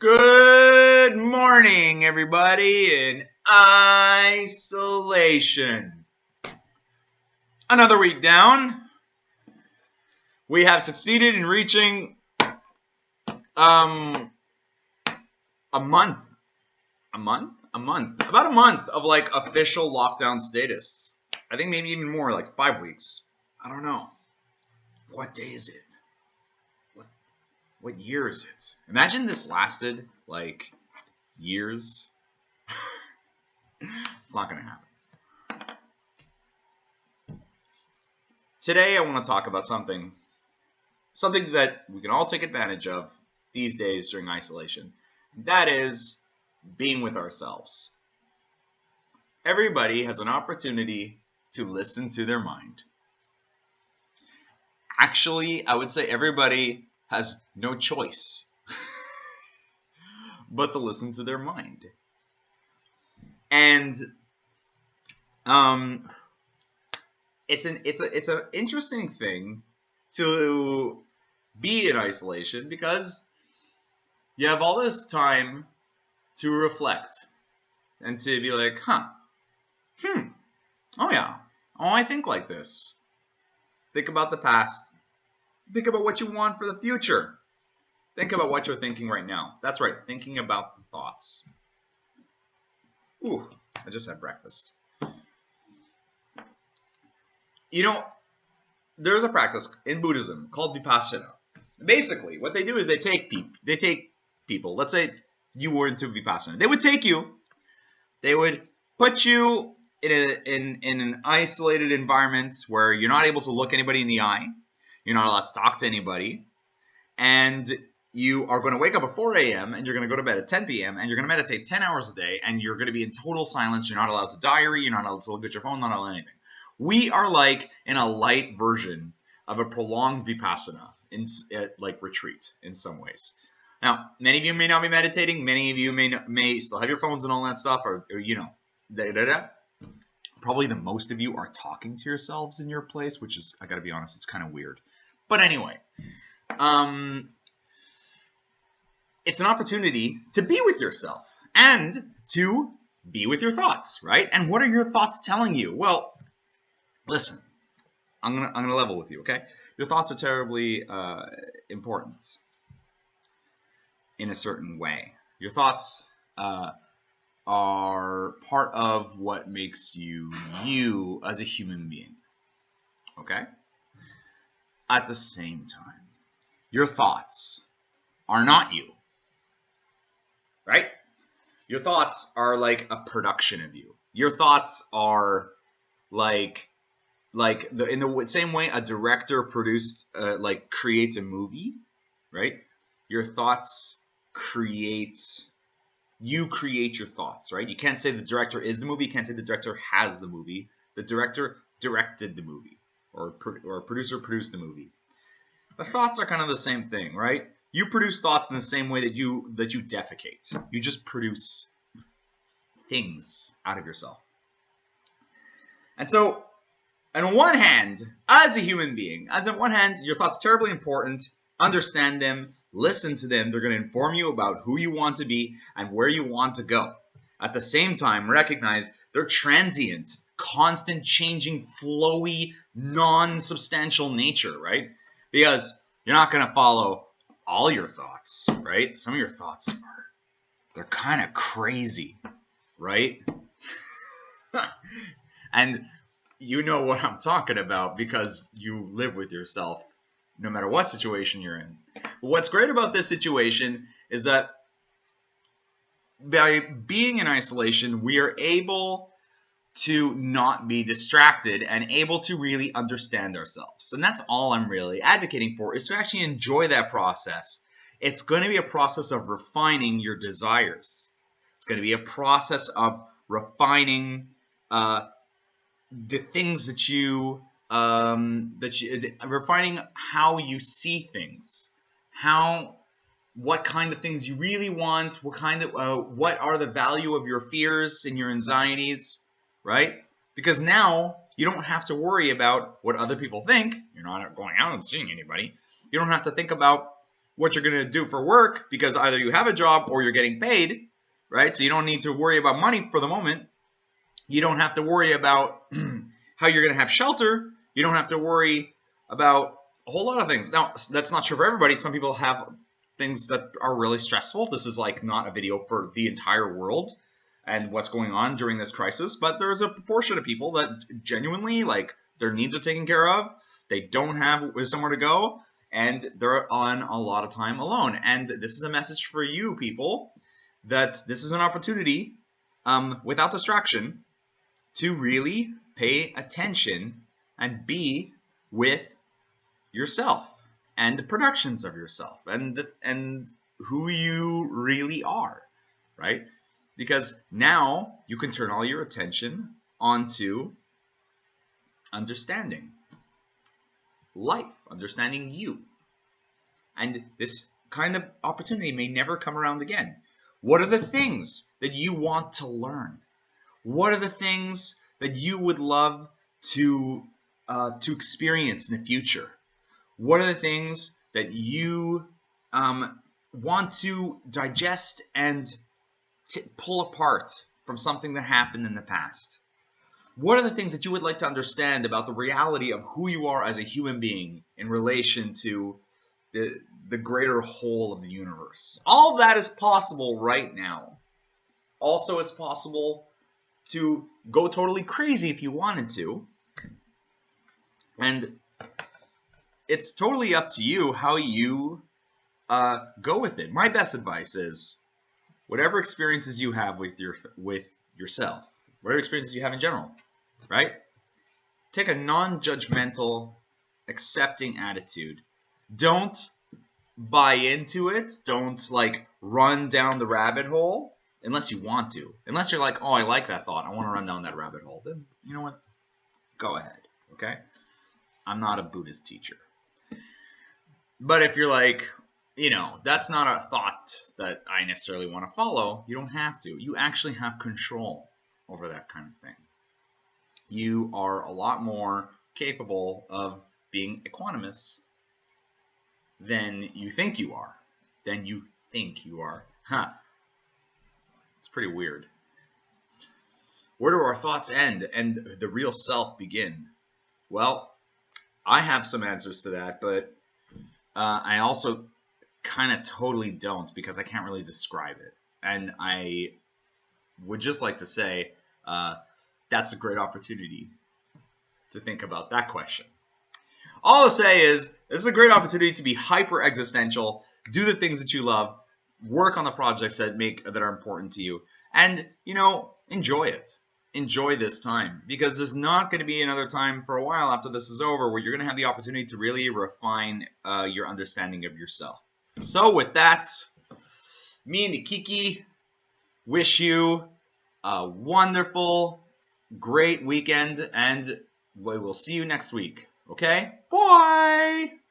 Good morning, everybody in isolation. Another week down. We have succeeded in reaching a month. About a month of like official lockdown status. I think maybe even more, like 5 weeks. I don't know. What day is it? What year is it? Imagine this lasted like years. It's not going to happen. Today I want to talk about something that we can all take advantage of these days during isolation. That is being with ourselves. Everybody has an opportunity to listen to their mind. Actually, I would say everybody has no choice but to listen to their mind. And it's an interesting thing to be in isolation because you have all this time to reflect and to be like, I think like this. Think about the past. Think about what you want for the future. Think about what you're thinking right now. That's right, thinking about the thoughts. Ooh, I just had breakfast. You know, there's a practice in Buddhism called Vipassana. Basically, what they do is they take people. Let's say you were into Vipassana. They would take you. They would put you in an isolated environment where you're not able to look anybody in the eye. You're not allowed to talk to anybody. And you are going to wake up at 4 a.m. and you're going to go to bed at 10 p.m. and you're going to meditate 10 hours a day and you're going to be in total silence. You're not allowed to diary. You're not allowed to look at your phone. Not allowed anything. We are like in a light version of a prolonged Vipassana like retreat in some ways. Now, many of you may not be meditating. Many of you may still have your phones and all that stuff, or Probably the most of you are talking to yourselves in your place, which is, I gotta be honest, it's kind of weird. But anyway, it's an opportunity to be with yourself and to be with your thoughts, right? And what are your thoughts telling you? Well, listen, I'm gonna level with you, okay? Your thoughts are terribly important in a certain way. Your thoughts are part of what makes you you as a human being, okay? At the same time, your thoughts are not you, right? Your thoughts are like a production of you. Your thoughts are in the same way a director creates a movie, right? Your thoughts you create your thoughts, right? You can't say the director is the movie. You can't say the director has the movie. The director directed the movie, or a producer produced the movie. The thoughts are kind of the same thing, right? You produce thoughts in the same way that you defecate. You just produce things out of yourself. And so, on one hand, as a human being, your thoughts are terribly important. Understand them, listen to them. They're going to inform you about who you want to be and where you want to go. At the same time, recognize they're transient, constant changing, flowy, non-substantial nature, right? Because you're not going to follow all your thoughts, right? Some of your thoughts they're kind of crazy, right? And you know what I'm talking about because you live with yourself no matter what situation you're in. But what's great about this situation is that by being in isolation, we are able to not be distracted and able to really understand ourselves. And that's all I'm really advocating for, is to actually enjoy that process. It's going to be a process of refining your desires. It's going to be a process of refining the things that you refining how you see things, what kind of things you really want, what are the value of your fears and your anxieties, right? Because now you don't have to worry about what other people think. You're not going out and seeing anybody. You don't have to think about what you're going to do for work, because either you have a job or you're getting paid, right? So you don't need to worry about money for the moment. You don't have to worry about how you're going to have shelter. You don't have to worry about a whole lot of things. Now, that's not true for everybody. Some people have things that are really stressful. This is like not a video for the entire world and what's going on during this crisis, but there's a proportion of people that genuinely, like, their needs are taken care of. They don't have somewhere to go, and they're on a lot of time alone. And this is a message for you people, that this is an opportunity, without distraction, to really pay attention and be with yourself and the productions of yourself and who you really are, right? Because now you can turn all your attention onto understanding life, understanding you. And this kind of opportunity may never come around again. What are the things that you want to learn? What are the things that you would love to experience in the future? What are the things that you want to digest and pull apart from something that happened in the past? What are the things that you would like to understand about the reality of who you are as a human being in relation to the greater whole of the universe? All of that is possible right now. Also, it's possible to go totally crazy if you wanted to. And it's totally up to you how you go with it. My best advice is whatever experiences you have with yourself, whatever experiences you have in general, right? Take a non-judgmental, accepting attitude. Don't buy into it. Don't like run down the rabbit hole unless you want to. Unless you're like, oh, I like that thought, I want to run down that rabbit hole. Then you know what? Go ahead. Okay? I'm not a Buddhist teacher. But if you're like, that's not a thought that I necessarily want to follow, you don't have to. You actually have control over that kind of thing. You are a lot more capable of being equanimous than you think you are. Huh. It's pretty weird. Where do our thoughts end and the real self begin? Well, I have some answers to that, but I also kind of totally don't, because I can't really describe it. And I would just like to say that's a great opportunity to think about that question. All I'll say is this is a great opportunity to be hyper existential, do the things that you love, work on the projects that are important to you, and enjoy it. Enjoy this time, because there's not going to be another time for a while after this is over where you're going to have the opportunity to really refine your understanding of yourself. So with that, me and Nikiki wish you a wonderful, great weekend, and we will see you next week. Okay? Bye!